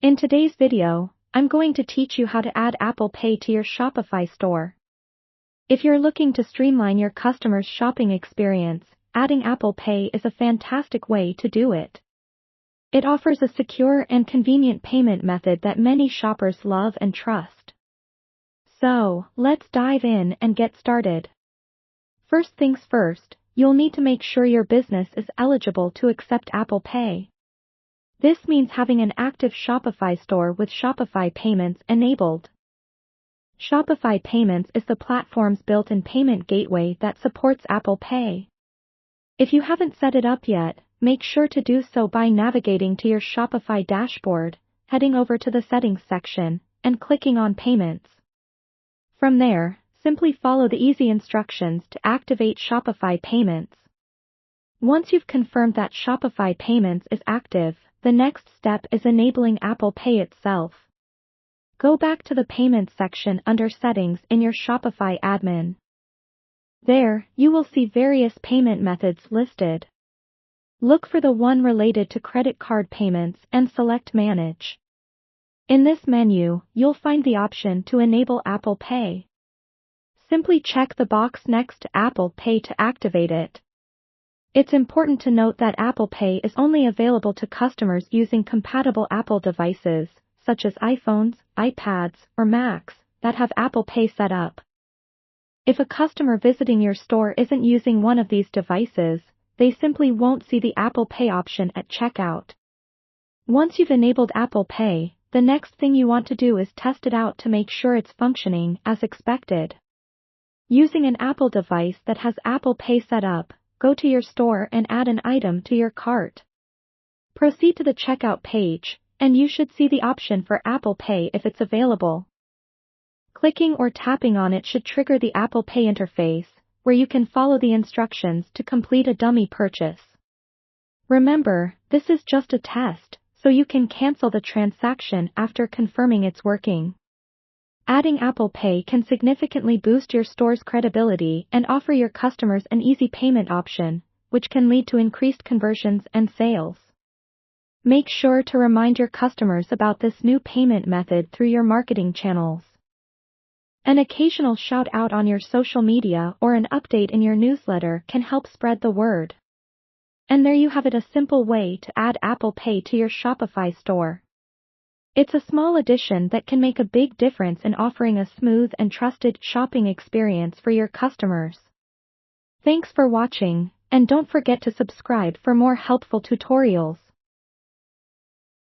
In today's video, I'm going to teach you how to add Apple Pay to your Shopify store. If you're looking to streamline your customers' shopping experience, adding Apple Pay is a fantastic way to do it. It offers a secure and convenient payment method that many shoppers love and trust. So, let's dive in and get started. First things first, you'll need to make sure your business is eligible to accept Apple Pay. This means having an active Shopify store with Shopify Payments enabled. Shopify Payments is the platform's built-in payment gateway that supports Apple Pay. If you haven't set it up yet, make sure to do so by navigating to your Shopify dashboard, heading over to the Settings section, and clicking on Payments. From there, simply follow the easy instructions to activate Shopify Payments. Once you've confirmed that Shopify Payments is active, the next step is enabling Apple Pay itself. Go back to the Payments section under Settings in your Shopify admin. There, you will see various payment methods listed. Look for the one related to credit card payments and select Manage. In this menu, you'll find the option to enable Apple Pay. Simply check the box next to Apple Pay to activate it. It's important to note that Apple Pay is only available to customers using compatible Apple devices, such as iPhones, iPads, or Macs, that have Apple Pay set up. If a customer visiting your store isn't using one of these devices, they simply won't see the Apple Pay option at checkout. Once you've enabled Apple Pay, the next thing you want to do is test it out to make sure it's functioning as expected. Using an Apple device that has Apple Pay set up, go to your store and add an item to your cart. Proceed to the checkout page, and you should see the option for Apple Pay if it's available. Clicking or tapping on it should trigger the Apple Pay interface, where you can follow the instructions to complete a dummy purchase. Remember, this is just a test, so you can cancel the transaction after confirming it's working. Adding Apple Pay can significantly boost your store's credibility and offer your customers an easy payment option, which can lead to increased conversions and sales. Make sure to remind your customers about this new payment method through your marketing channels. An occasional shout out on your social media or an update in your newsletter can help spread the word. And there you have it, a simple way to add Apple Pay to your Shopify store. It's a small addition that can make a big difference in offering a smooth and trusted shopping experience for your customers. Thanks for watching, and don't forget to subscribe for more helpful tutorials.